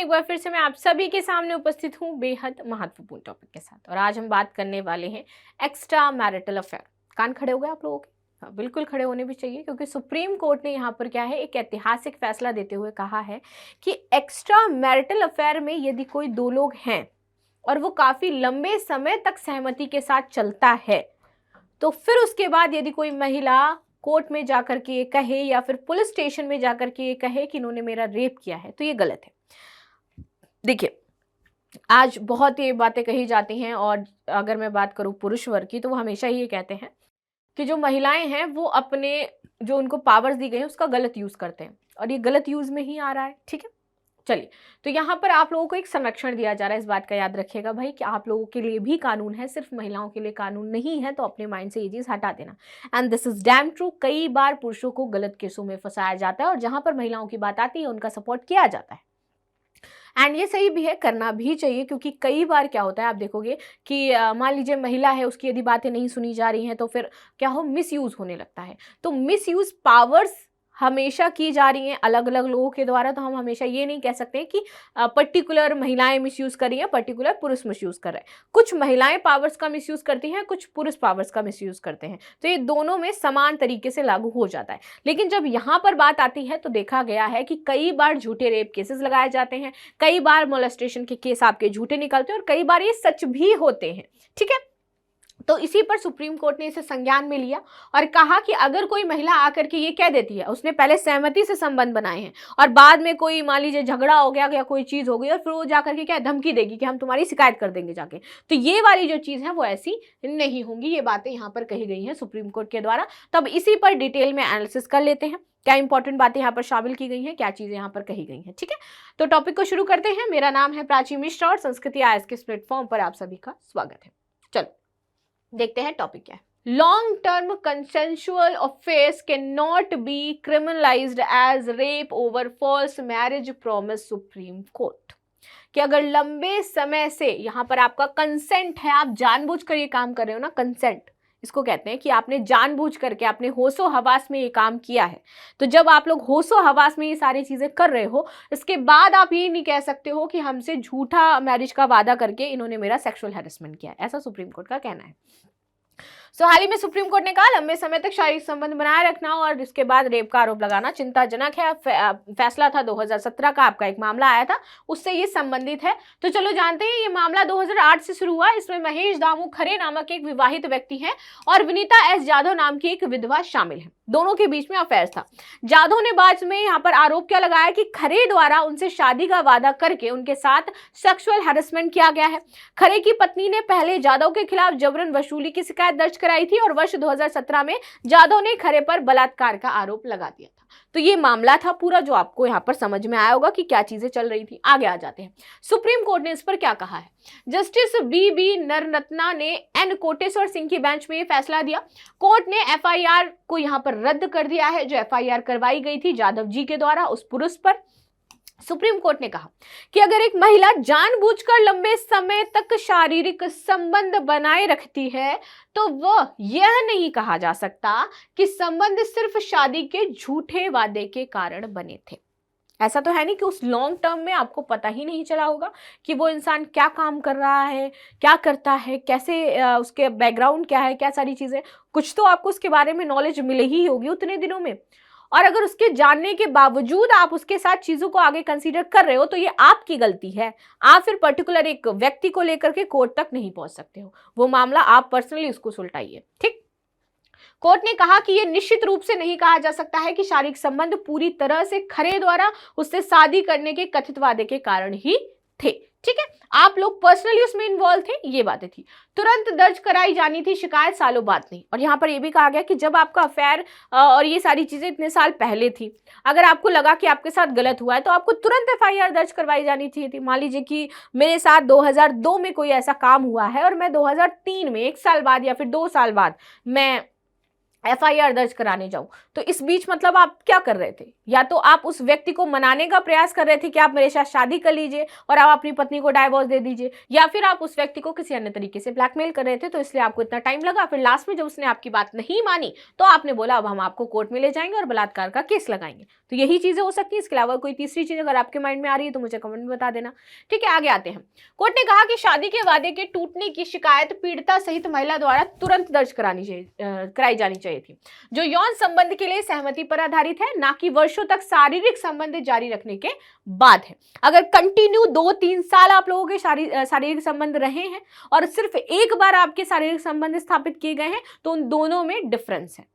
एक बार फिर से मैं आप सभी के सामने उपस्थित हूँ बेहद महत्वपूर्ण टॉपिक के साथ। और आज हम बात करने वाले हैं एक्स्ट्रा मैरिटल अफेयर। कान खड़े हो गए आप लोगों के? हाँ, बिल्कुल खड़े होने भी चाहिए, क्योंकि सुप्रीम कोर्ट ने यहाँ पर क्या है, एक ऐतिहासिक फैसला देते हुए कहा है कि एक्स्ट्रा मैरिटल अफेयर में यदि कोई दो लोग हैं और वो काफी लंबे समय तक सहमति के साथ चलता है, तो फिर उसके बाद यदि कोई महिला कोर्ट में जाकर के ये कहे या फिर पुलिस स्टेशन में जाकर के ये कहे कि इन्होंने मेरा रेप किया है, तो ये गलत है। देखिए, आज बहुत ये बातें कही जाती हैं, और अगर मैं बात करूं पुरुष वर्ग की, तो वो हमेशा ही ये कहते हैं कि जो महिलाएं हैं वो अपने जो उनको पावर्स दी गई हैं उसका गलत यूज करते हैं, और ये गलत यूज में ही आ रहा है। ठीक है, चलिए, तो यहाँ पर आप लोगों को एक संरक्षण दिया जा रहा है। इस बात का याद रखिएगा भाई कि आप लोगों के लिए भी कानून है, सिर्फ महिलाओं के लिए कानून नहीं है, तो अपने माइंड से ये चीज हटा देना। And this is damn true. कई बार पुरुषों को गलत केसों में फंसाया जाता है, और जहां पर महिलाओं की बात आती है उनका सपोर्ट किया जाता है। एंड ये सही भी है, करना भी चाहिए, क्योंकि कई बार क्या होता है, आप देखोगे कि मान लीजिए महिला है, उसकी यदि बातें नहीं सुनी जा रही हैं, तो फिर क्या हो, मिस यूज होने लगता है। तो मिस यूज पावर्स हमेशा की जा रही हैं अलग अलग लोगों के द्वारा, तो हम हमेशा ये नहीं कह सकते कि पर्टिकुलर महिलाएं मिसयूज कर रही हैं, पर्टिकुलर पुरुष मिसयूज कर रहे हैं। कुछ महिलाएं पावर्स का मिसयूज करती हैं, कुछ पुरुष पावर्स का मिसयूज करते हैं, तो ये दोनों में समान तरीके से लागू हो जाता है। लेकिन जब यहाँ पर बात आती है तो देखा गया है कि कई बार झूठे रेप केसेस लगाए जाते हैं, कई बार मोलेस्टेशन के केस आपके झूठे निकलते हैं, और कई बार ये सच भी होते हैं। ठीक है, तो इसी पर सुप्रीम कोर्ट ने इसे संज्ञान में लिया और कहा कि अगर कोई महिला आकर के ये कह देती है, उसने पहले सहमति से संबंध बनाए हैं और बाद में कोई मान लीजिए झगड़ा हो गया या कोई चीज हो गई, और फिर वो जाकर के क्या धमकी देगी कि हम तुम्हारी शिकायत कर देंगे जाके, तो ये वाली जो चीज है वो ऐसी नहीं होंगी। ये बातें यहाँ पर कही गई हैं सुप्रीम कोर्ट के द्वारा। तब इसी पर डिटेल में एनालिसिस कर लेते हैं, क्या इंपॉर्टेंट बातें यहाँ पर शामिल की गई हैं, क्या चीजें यहाँ पर कही गई हैं। ठीक है, तो टॉपिक को शुरू करते हैं। मेरा नाम है प्राची मिश्रा और संस्कृति आईएएस के इस प्लेटफॉर्म पर आप सभी का स्वागत है। चलो देखते हैं टॉपिक क्या है। Long term consensual affairs can not be criminalised as rape over false marriage promise Supreme Court. कि अगर लंबे समय से यहाँ पर आपका कंसेंट है, आप जानबूझकर ये काम कर रहे हो ना, कंसेंट इसको कहते हैं कि आपने जानबूझ करके अपने होशो हवास में ये काम किया है। तो जब आप लोग होशो हवास में ये सारी चीजें कर रहे हो, इसके बाद आप ये नहीं कह सकते हो कि हमसे झूठा मैरिज का वादा करके इन्होंने मेरा सेक्सुअल हैरेसमेंट किया है। ऐसा सुप्रीम कोर्ट का कहना है। हाल ही में सुप्रीम कोर्ट ने कहा लंबे समय तक शारीरिक संबंध बनाए रखना और इसके बाद रेप का आरोप लगाना चिंताजनक है। फैसला था 2017 का, आपका एक मामला आया था, उससे ये संबंधित है। तो चलो जानते हैं, ये मामला 2008 से शुरू हुआ। इसमें महेश दामू खरे नामक एक विवाहित व्यक्ति है और विनीता एस जाधव नाम की एक विधवा शामिल है। दोनों के बीच में अफेयर था। जाधव ने बाद में यहाँ पर आरोप क्या लगाया कि खरे द्वारा उनसे शादी का वादा करके उनके साथ सेक्सुअल हैरेसमेंट किया गया है। खरे की पत्नी ने पहले जाधव के खिलाफ जबरन वसूली की शिकायत दर्ज कराई थी और वर्ष 2017 में जाधव ने खरे पर बलात्कार का आरोप लगा दिया था। तो ये मामला था पूरा, जो आपको यहाँ पर समझ में आया होगा कि क्या चीजें चल रही थी। आगे आ जाते हैं, सुप्रीम कोर्ट ने इस पर क्या कहा है। जस्टिस बी नरनतना ने एन कोटेश्वर सिंह की बेंच में ये फैसला दिया। कोर्ट ने एफआईआर को यहाँ पर रद्द कर दिया है, जो एफआईआर करवाई गई थी जाधव जी के द्वारा उस पुरुष पर। सुप्रीम कोर्ट ने कहा कि अगर एक महिला जानबूझकर लंबे समय तक शारीरिक संबंध बनाए रखती है, तो वह यह नहीं कहा जा सकता कि संबंध सिर्फ शादी के झूठे वादे के कारण बने थे। ऐसा तो है नहीं कि उस लॉन्ग टर्म में आपको पता ही नहीं चला होगा कि वो इंसान क्या काम कर रहा है, क्या करता है, कैसे उसके बैकग्राउंड क्या है, क्या सारी चीजें, कुछ तो आपको उसके बारे में नॉलेज मिले ही होगी उतने दिनों में। और अगर उसके जानने के बावजूद आप उसके साथ चीजों को आगे कंसीडर कर रहे हो, तो ये आपकी गलती है। आप फिर पर्टिकुलर एक व्यक्ति को लेकर के कोर्ट तक नहीं पहुंच सकते हो, वो मामला आप पर्सनली उसको सुलटाइए। ठीक, कोर्ट ने कहा कि यह निश्चित रूप से नहीं कहा जा सकता है कि शारीरिक संबंध पूरी तरह से खरे द्वारा उससे शादी करने के कथित वादे के कारण ही थे। ठीक है, आप लोग पर्सनली उसमें इन्वॉल्व थे, ये बातें थी। तुरंत दर्ज कराई जानी थी शिकायत, सालों बाद नहीं। और यहाँ पर यह भी कहा गया कि जब आपका अफेयर और ये सारी चीजें इतने साल पहले थी, अगर आपको लगा कि आपके साथ गलत हुआ है तो आपको तुरंत एफआईआर दर्ज करवाई जानी चाहिए थी। मान लीजिए कि मेरे साथ 2002 में कोई ऐसा काम हुआ है और मैं 2003 में 1 साल बाद या फिर 2 साल बाद मैं FIR दर्ज कराने जाऊं, तो इस बीच मतलब आप क्या कर रहे थे? या तो आप उस व्यक्ति को मनाने का प्रयास कर रहे थे कि आप मेरे साथ शादी कर लीजिए और आप अपनी पत्नी को डाइवोर्स दे दीजिए, या फिर आप उस व्यक्ति को किसी अन्य तरीके से ब्लैकमेल कर रहे थे, तो इसलिए आपको इतना टाइम लगा। फिर लास्ट में जब उसने आपकी बात नहीं मानी तो आपने बोला अब हम आपको कोर्ट में ले जाएंगे और बलात्कार का केस लगाएंगे। तो यही चीजें हो सकती है। इसके अलावा कोई तीसरी चीज अगर आपके माइंड में आ रही है तो मुझे कमेंट में बता देना। ठीक है, आगे आते हैं। कोर्ट ने कहा कि शादी के वादे के टूटने की शिकायत पीड़िता सहित महिला द्वारा तुरंत दर्ज कराई जानी चाहिए थी, जो यौन संबंध के लिए सहमति पर आधारित है, ना कि वर्षों तक शारीरिक संबंध जारी रखने के बाद है। अगर कंटिन्यू 2-3 साल आप लोगों के शारीरिक संबंध रहे हैं और सिर्फ एक बार आपके शारीरिक संबंध स्थापित किए गए हैं तो उन दोनों में डिफरेंस है।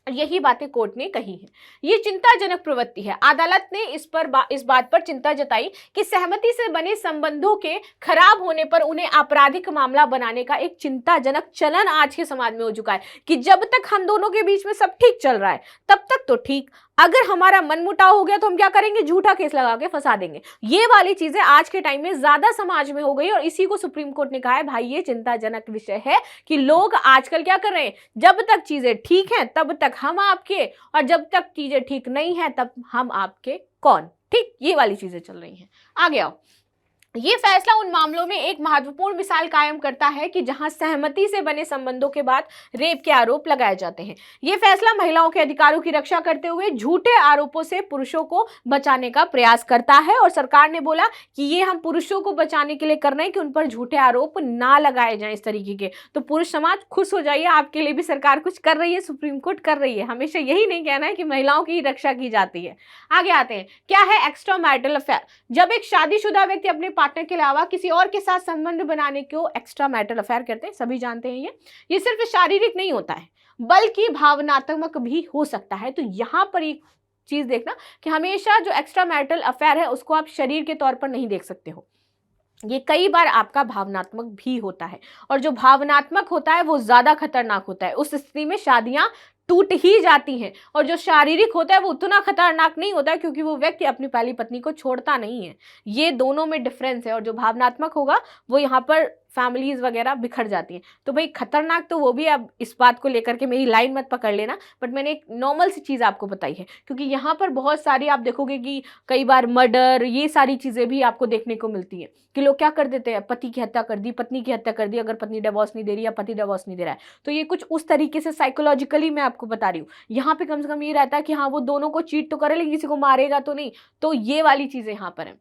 यही बातें कोर्ट ने कही है। ये चिंताजनक प्रवृत्ति है। अदालत ने इस बात पर चिंता जताई कि सहमति से बने संबंधों के खराब होने पर उन्हें आपराधिक मामला बनाने का एक चिंताजनक चलन आज के समाज में हो चुका है कि जब तक हम दोनों के बीच में सब ठीक चल रहा है तब तक तो ठीक, अगर हमारा मनमुटाव हो गया तो हम क्या करेंगे? झूठा केस लगा के फंसा देंगे। ये वाली चीजें आज के टाइम में ज्यादा समाज में हो गई और इसी को सुप्रीम कोर्ट ने कहा है भाई ये चिंताजनक विषय है कि लोग आजकल क्या कर रहे हैं, जब तक चीजें ठीक हैं तब तक हम आपके, और जब तक चीजें ठीक नहीं है तब हम आपके कौन। ठीक, ये वाली चीजें चल रही हैं। आगे आओ। ये फैसला उन मामलों में एक महत्वपूर्ण मिसाल कायम करता है कि जहां सहमति से बने संबंधों के बाद रेप के आरोप लगाए जाते हैं। ये फैसला महिलाओं के अधिकारों की रक्षा करते हुए झूठे आरोपों से पुरुषों को बचाने का प्रयास करता है, और सरकार ने बोला कि ये हम पुरुषों को बचाने के लिए कर रहे हैं कि उन पर झूठे आरोप ना लगाए जाएं इस तरीके के। तो पुरुष समाज खुश हो जाइए, आपके लिए भी सरकार कुछ कर रही है, सुप्रीम कोर्ट कर रही है। हमेशा यही नहीं कहना है कि महिलाओं की रक्षा की जाती है। आगे आते हैं, क्या है एक्स्ट्रा मैरिटल अफेयर? जब एक शादीशुदा व्यक्ति अपने पार्टनर के अलावा किसी और के साथ संबंध बनाने को एक्स्ट्रा मैरिटल अफेयर कहते हैं। सभी जानते हैं ये सिर्फ शारीरिक नहीं होता है बल्कि भावनात्मक भी हो सकता है। तो यहां पर एक चीज देखना कि हमेशा जो एक्स्ट्रा मैरिटल अफेयर है उसको आप शरीर के तौर पर नहीं देख सकते हो, ये कई बार आपका भावनात्मक भी होता है, और जो भावनात्मक होता है वो ज्यादा खतरनाक होता है। उस स्थिति में शादियां टूट ही जाती हैं, और जो शारीरिक होता है वो उतना खतरनाक नहीं होता क्योंकि वो व्यक्ति अपनी पहली पत्नी को छोड़ता नहीं है। ये दोनों में डिफरेंस है, और जो भावनात्मक होगा वो यहाँ पर फैमिलीज वगैरह बिखर जाती हैं। तो भाई खतरनाक तो वो भी, अब इस बात को लेकर के मेरी लाइन मत पकड़ लेना, बट मैंने एक नॉर्मल सी चीज़ आपको बताई है, क्योंकि यहाँ पर बहुत सारी आप देखोगे कि कई बार मर्डर, ये सारी चीज़ें भी आपको देखने को मिलती हैं कि लोग क्या कर देते हैं, पति की हत्या कर दी, पत्नी की हत्या कर दी, अगर पत्नी डिवोर्स नहीं दे रही या पति डिवोर्स नहीं दे रहा है। तो ये कुछ उस तरीके से साइकोलॉजिकली मैं आपको बता रही हूँ। यहाँ पे कम से कम ये रहता है कि हाँ वो दोनों को चीट तो करे लेकिन किसी को मारेगा तो नहीं। तो ये वाली चीज़ें यहाँ पर है।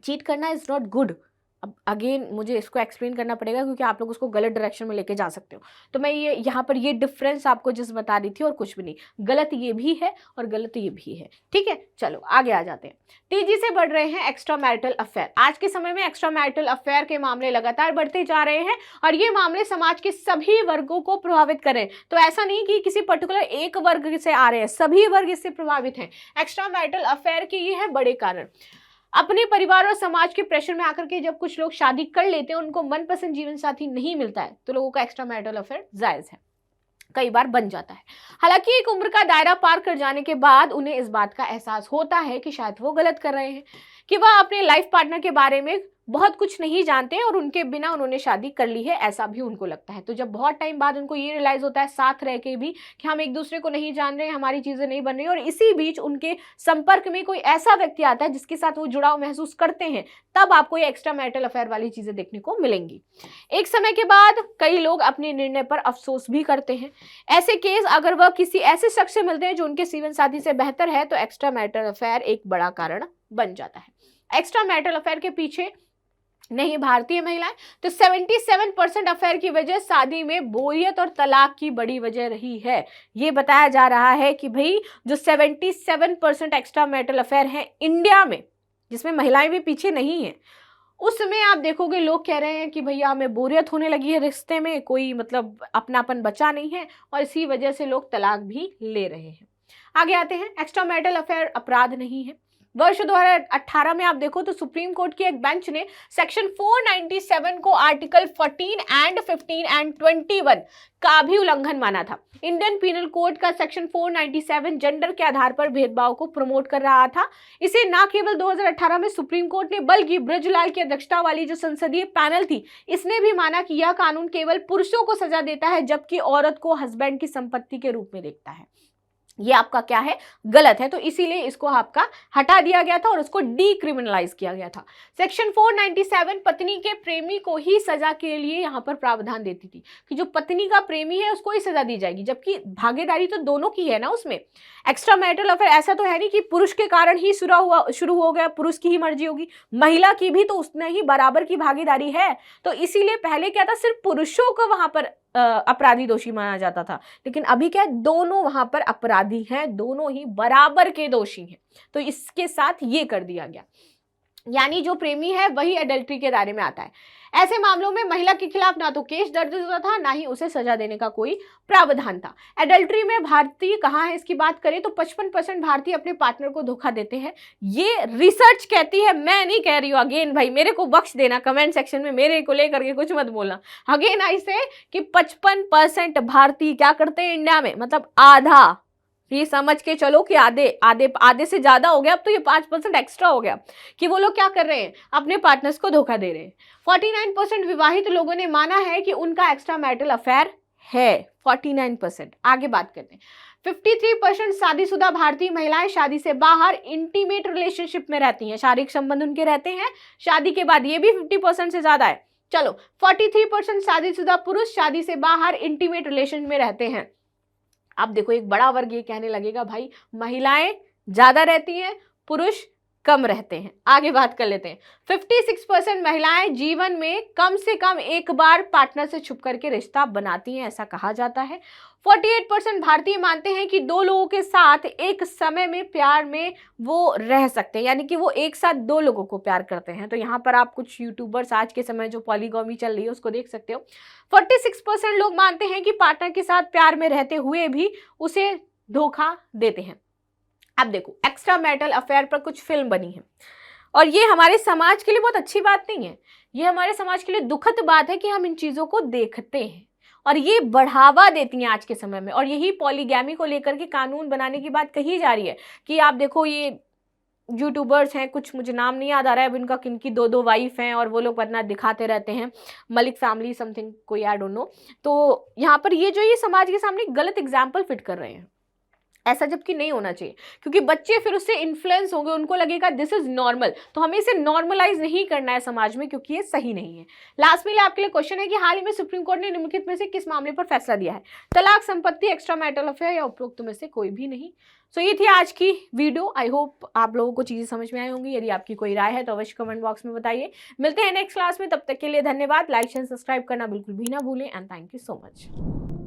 चीट करना इज़ नॉट गुड। अब अगेन मुझे इसको एक्सप्लेन करना पड़ेगा क्योंकि आप लोग उसको गलत डायरेक्शन में लेके जा सकते हो। तो मैं ये यहाँ पर ये डिफरेंस आपको जिस बता रही थी, और कुछ भी नहीं। गलत ये भी है और गलत ये भी है। ठीक है, चलो आगे आ जाते हैं। तेजी से बढ़ रहे हैं एक्स्ट्रा मैरिटल अफेयर। आज के समय में एक्स्ट्रा मैरिटल अफेयर के मामले लगातार बढ़ते जा रहे हैं, और ये मामले समाज के सभी वर्गों को प्रभावित कर रहे हैं। तो ऐसा नहीं कि किसी पर्टिकुलर एक वर्ग से आ रहे हैं, सभी वर्ग इससे प्रभावित हैं। एक्स्ट्रा मैरिटल अफेयर के ये है बड़े कारण। अपने परिवार और समाज के प्रेशर में आकर के जब कुछ लोग शादी कर लेते हैं, उनको मनपसंद जीवन साथी नहीं मिलता है, तो लोगों का एक्स्ट्रा मैरिटल अफेयर जायज है, कई बार बन जाता है। हालांकि एक उम्र का दायरा पार कर जाने के बाद उन्हें इस बात का एहसास होता है कि शायद वो गलत कर रहे हैं, कि वह अपने लाइफ पार्टनर के बारे में बहुत कुछ नहीं जानते हैं और उनके बिना उन्होंने शादी कर ली है, ऐसा भी उनको लगता है। तो जब बहुत टाइम बाद उनको ये रियलाइज होता है साथ रह के भी कि हम एक दूसरे को नहीं जान रहे, हमारी चीजें नहीं बन रही, और इसी बीच उनके संपर्क में कोई ऐसा व्यक्ति आता है जिसके साथ वो जुड़ाव महसूस करते हैं, तब आपको ये एक्स्ट्रा मैरिटल अफेयर वाली चीजें देखने को मिलेंगी। एक समय के बाद कई लोग अपने निर्णय पर अफसोस भी करते हैं। ऐसे केस अगर वह किसी ऐसे शख्स से मिलते हैं जो उनके जीवन साथी से बेहतर है, तो एक्स्ट्रा मैरिटल अफेयर एक बड़ा कारण बन जाता है। एक्स्ट्रा मैरिटल अफेयर के पीछे नहीं भारतीय महिलाएं, तो 77% अफेयर की वजह शादी में बोरियत और तलाक की बड़ी वजह रही है। ये बताया जा रहा है कि भाई जो 77% एक्स्ट्रा मैरिटल अफेयर है इंडिया में, जिसमें महिलाएं भी पीछे नहीं है, उसमें आप देखोगे लोग कह रहे हैं कि भैया हमें बोरियत होने लगी है रिश्ते में, कोई मतलब अपनापन बचा नहीं है, और इसी वजह से लोग तलाक भी ले रहे हैं। आगे आते हैं। एक्स्ट्रा मैरिटल अफेयर अपराध नहीं है। वर्ष 2018 में आप देखो तो सुप्रीम कोर्ट की एक बेंच ने सेक्शन 497 को आर्टिकल 14 एंड 15 एंड 21 का भी उल्लंघन माना था। इंडियन पीनल कोड का सेक्शन 497 जेंडर के आधार पर भेदभाव को प्रमोट कर रहा था। इसे न केवल 2018 में सुप्रीम कोर्ट ने बल्कि बृजलाल की अध्यक्षता वाली जो संसदीय पैनल थी इसने भी माना कि यह कानून केवल पुरुषों को सजा देता है जबकि औरत को हस्बैंड की संपत्ति के रूप में देखता है। ये आपका क्या है, गलत है। तो इसीलिए इसको आपका हटा दिया गया था और उसको डीक्रिमिनलाइज किया गया था। सेक्शन 497 पत्नी के प्रेमी को ही सजा के लिए यहाँ पर प्रावधान देती थी कि जो पत्नी का प्रेमी है उसको ही सजा दी जाएगी, जबकि भागीदारी तो दोनों की है ना उसमें। एक्स्ट्रा मैरिटल अफेयर ऐसा तो है नहीं कि पुरुष के कारण ही शुरू हो गया, पुरुष की ही मर्जी होगी, महिला की भी तो उसने ही बराबर की भागीदारी है। तो इसीलिए पहले क्या था, सिर्फ पुरुषों को वहां पर अपराधी दोषी माना जाता था, लेकिन अभी क्या है, दोनों वहां पर अपराधी हैं, दोनों ही बराबर के दोषी हैं। तो इसके साथ ये कर दिया गया, यानी जो प्रेमी है वही एडल्ट्री के दायरे में आता है। ऐसे मामलों में महिला के खिलाफ ना तो केस दर्ज होता था, ना ही उसे सजा देने का कोई प्रावधान था। एडल्ट्री में भारतीय कहाँ है इसकी बात करें तो 55% भारतीय अपने पार्टनर को धोखा देते हैं, ये रिसर्च कहती है, मैं नहीं कह रही हूँ। अगेन भाई मेरे को बख्श देना, कमेंट सेक्शन में मेरे को लेकर के कुछ मत बोलना। अगेन आई से कि 55% भारतीय क्या करते हैं इंडिया में, मतलब आधा, ये समझ के चलो कि आधे से ज्यादा हो गया, अब तो ये 5% एक्स्ट्रा हो गया कि वो लोग क्या कर रहे हैं, अपने पार्टनर्स को धोखा दे रहे हैं। 49% विवाहित लोगों ने माना है कि उनका एक्स्ट्रा मैरिटल अफेयर है, 49%। आगे बात करते हैं। 53% शादीशुदा भारतीय महिलाएं शादी से बाहर इंटीमेट रिलेशनशिप में रहती हैं, शारीरिक संबंध उनके रहते हैं शादी के बाद, ये भी 50% से ज्यादा है। चलो 43% शादीशुदा पुरुष शादी से बाहर इंटीमेट रिलेशन में रहते हैं। अब देखो एक बड़ा वर्ग ये कहने लगेगा भाई महिलाएं ज्यादा रहती हैं, पुरुष कम रहते हैं। आगे बात कर लेते हैं। 56% महिलाएं जीवन में कम से कम एक बार पार्टनर से छुप करके रिश्ता बनाती हैं, ऐसा कहा जाता है। 48% भारतीय मानते हैं कि दो लोगों के साथ एक समय में प्यार में वो रह सकते हैं, यानी कि वो एक साथ दो लोगों को प्यार करते हैं। तो यहाँ पर आप कुछ यूट्यूबर्स आज के समय जो पॉलीगॉमी चल रही है उसको देख सकते हो। 46% लोग मानते हैं कि पार्टनर के साथ प्यार में रहते हुए भी उसे धोखा देते हैं। अब देखो एक्स्ट्रा मैरिटल अफेयर पर कुछ फिल्म बनी है और ये हमारे समाज के लिए बहुत अच्छी बात नहीं है, ये हमारे समाज के लिए दुखद बात है कि हम इन चीज़ों को देखते हैं और ये बढ़ावा देती हैं आज के समय में। और यही पॉलीगैमी को लेकर के कानून बनाने की बात कही जा रही है कि आप देखो ये यूट्यूबर्स हैं, कुछ मुझे नाम नहीं याद आ रहा है अब इनका, किनकी दो वाइफ हैं और वो लोग अपना दिखाते रहते हैं, मलिक फैमिली समथिंग कोई, आई डोंट नो। तो यहाँ पर ये समाज के सामने गलत एग्जाम्पल फिट कर रहे हैं, ऐसा जबकि नहीं होना चाहिए, क्योंकि बच्चे फिर उससे इन्फ्लुएंस होंगे, उनको लगेगा दिस इज नॉर्मल। तो हमें इसे नॉर्मलाइज नहीं करना है समाज में, क्योंकि ये सही नहीं है। लास्ट में आपके लिए क्वेश्चन है कि हाल ही में सुप्रीम कोर्ट ने निम्नलिखित में से किस मामले पर फैसला दिया है, तलाक, संपत्ति, एक्स्ट्रा मैरिटल अफेयर या उपरोक्त में से कोई भी नहीं। सो ये थी आज की वीडियो। आई होप आप लोगों को चीजें समझ में आई होंगी। यदि आपकी कोई राय है तो अवश्य कमेंट बॉक्स में बताइए। मिलते हैं नेक्स्ट क्लास में, तब तक के लिए धन्यवाद। लाइक एंड सब्सक्राइब करना बिल्कुल भी ना भूलें and thank you so much.